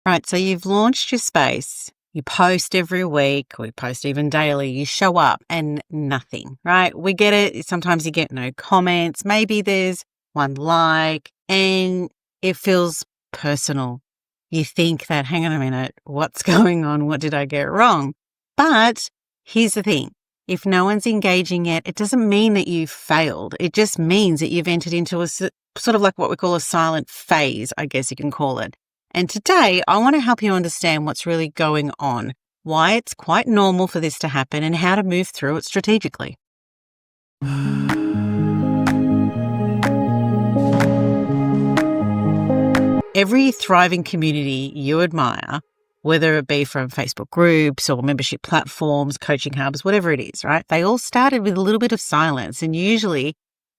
Right, so you've launched your space. You post every week, or you post even daily. You show up and nothing, right? We get it. Sometimes you get no comments. Maybe there's one like, and it feels personal. You think that, hang on a minute, what's going on? What did I get wrong? But here's the thing. If no one's engaging yet, it doesn't mean that you've failed. It just means that you've entered into a sort of like what we call a silent phase, I guess you can call it. And today, I want to help you understand what's really going on, why it's quite normal for this to happen, and how to move through it strategically. Every thriving community you admire, whether it be from Facebook groups or membership platforms, coaching hubs, whatever it is, right? They all started with a little bit of silence, and usually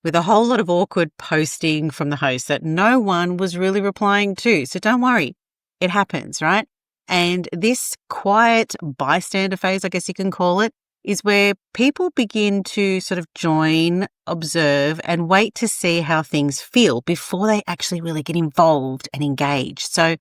with a whole lot of awkward posting from the host that no one was really replying to. So don't worry, it happens, right? And this quiet bystander phase, I guess you can call it, is where people begin to sort of join, observe, and wait to see how things feel before they actually really get involved and engage. So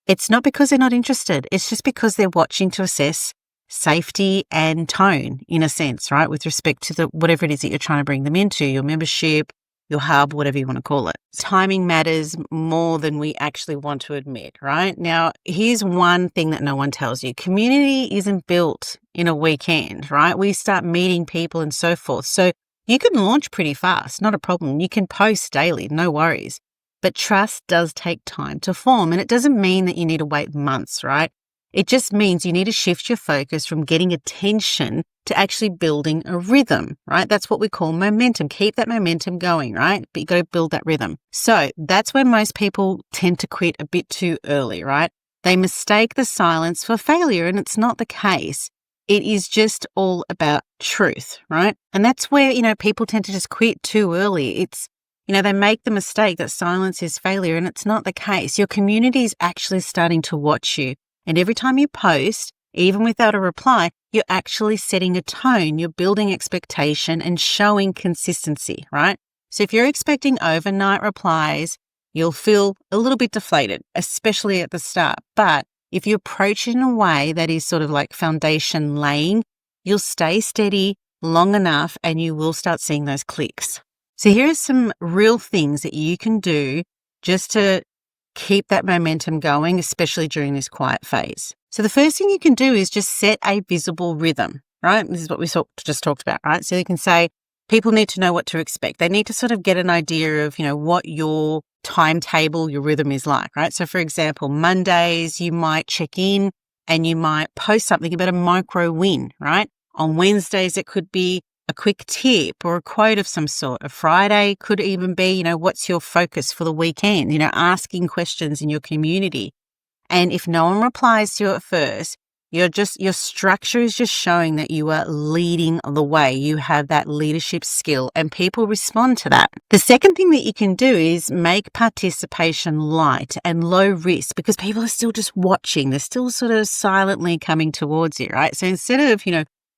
it's not because they're not interested. It's just because they're watching to assess safety and tone, in a sense, right? With respect to whatever it is that you're trying to bring them into, your membership, your hub, whatever you want to call it. Timing matters more than we actually want to admit, right? Now, here's one thing that no one tells you. Community isn't built in a weekend, right? We start meeting people and so forth. So you can launch pretty fast, not a problem. You can post daily, no worries. But trust does take time to form, and it doesn't mean that you need to wait months, right? It just means you need to shift your focus from getting attention to actually building a rhythm, right? That's what we call momentum. Keep that momentum going, right? But you got to build that rhythm. So that's when most people tend to quit a bit too early, right? They mistake the silence for failure, and it's not the case. It is just all about truth, right? And that's where, people tend to just quit too early. It's, they make the mistake that silence is failure, and it's not the case. Your community is actually starting to watch you. And every time you post, even without a reply, you're actually setting a tone, you're building expectation and showing consistency, right? So if you're expecting overnight replies, you'll feel a little bit deflated, especially at the start. But if you approach it in a way that is sort of like foundation laying, you'll stay steady long enough and you will start seeing those clicks. So here are some real things that you can do just to keep that momentum going, especially during this quiet phase. So the first thing you can do is just set a visible rhythm, right? This is what we just talked about, right? So you can say people need to know what to expect. They need to sort of get an idea of, what your timetable, your rhythm is like, right? So for example, Mondays, you might check in and you might post something about a micro win, right? On Wednesdays, it could be a quick tip or a quote of some sort. A Friday could even be, what's your focus for the weekend? Asking questions in your community. And if no one replies to you at first, your structure is just showing that you are leading the way. You have that leadership skill and people respond to that. The second thing that you can do is make participation light and low risk because people are still just watching. They're still sort of silently coming towards you, right? So instead of,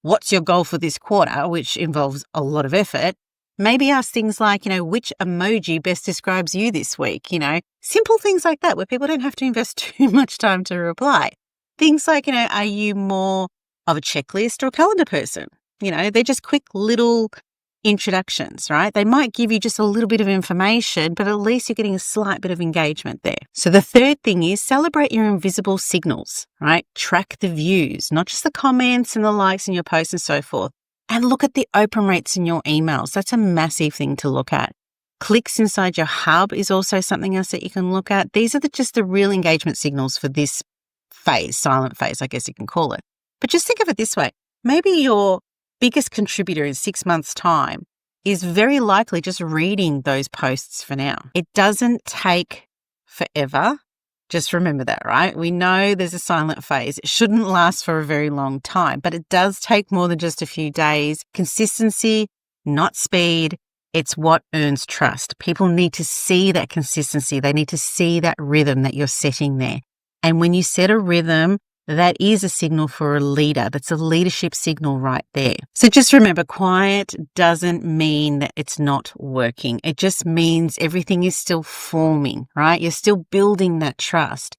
what's your goal for this quarter, which involves a lot of effort, maybe ask things like, which emoji best describes you this week? Simple things like that where people don't have to invest too much time to reply. Things like, are you more of a checklist or a calendar person? They're just quick little introductions, right? They might give you just a little bit of information, but at least you're getting a slight bit of engagement there. So the third thing is celebrate your invisible signals, right? Track the views, not just the comments and the likes in your posts and so forth. And look at the open rates in your emails. That's a massive thing to look at. Clicks inside your hub is also something else that you can look at. These are just the real engagement signals for this phase, silent phase, I guess you can call it. But just think of it this way. Maybe your biggest contributor in 6 months' time is very likely just reading those posts for now. It doesn't take forever. Just remember that, right? We know there's a silent phase. It shouldn't last for a very long time, but it does take more than just a few days. Consistency, not speed. It's what earns trust. People need to see that consistency. They need to see that rhythm that you're setting there. And when you set a rhythm, that is a signal for a leader. That's a leadership signal right there. So just remember, quiet doesn't mean that it's not working. It just means everything is still forming, right? You're still building that trust.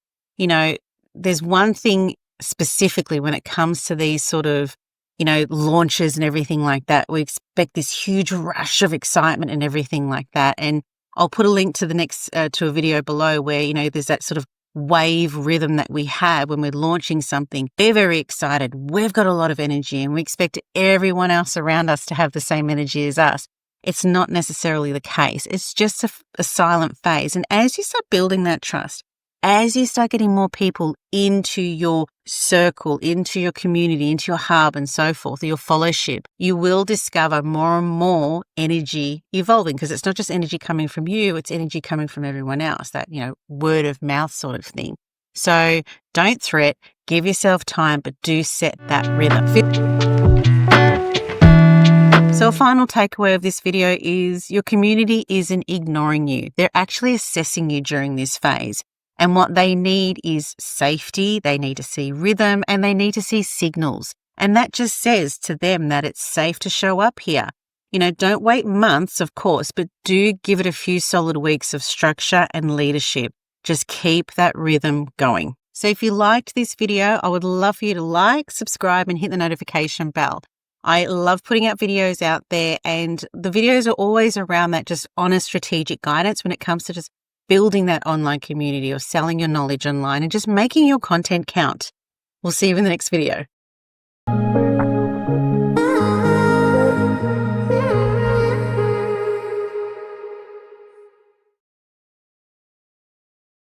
there's one thing specifically when it comes to these sort of, launches and everything like that. We expect this huge rush of excitement and everything like that. And I'll put a link to the next, to a video below where, there's that sort of wave rhythm that we have when we're launching something. We're very excited. We've got a lot of energy and we expect everyone else around us to have the same energy as us. It's not necessarily the case. It's just a silent phase. And as you start building that trust, as you start getting more people into your circle, into your community, into your hub and so forth, your fellowship, you will discover more and more energy evolving, because it's not just energy coming from you, it's energy coming from everyone else, that, word of mouth sort of thing. So don't threat, give yourself time, but do set that rhythm. So a final takeaway of this video is your community isn't ignoring you. They're actually assessing you during this phase. And what they need is safety, they need to see rhythm, and they need to see signals. And that just says to them that it's safe to show up here. Don't wait months, of course, but do give it a few solid weeks of structure and leadership. Just keep that rhythm going. So if you liked this video, I would love for you to like, subscribe, and hit the notification bell. I love putting out videos out there, and the videos are always around that just honest strategic guidance when it comes to just building that online community or selling your knowledge online and just making your content count. We'll see you in the next video.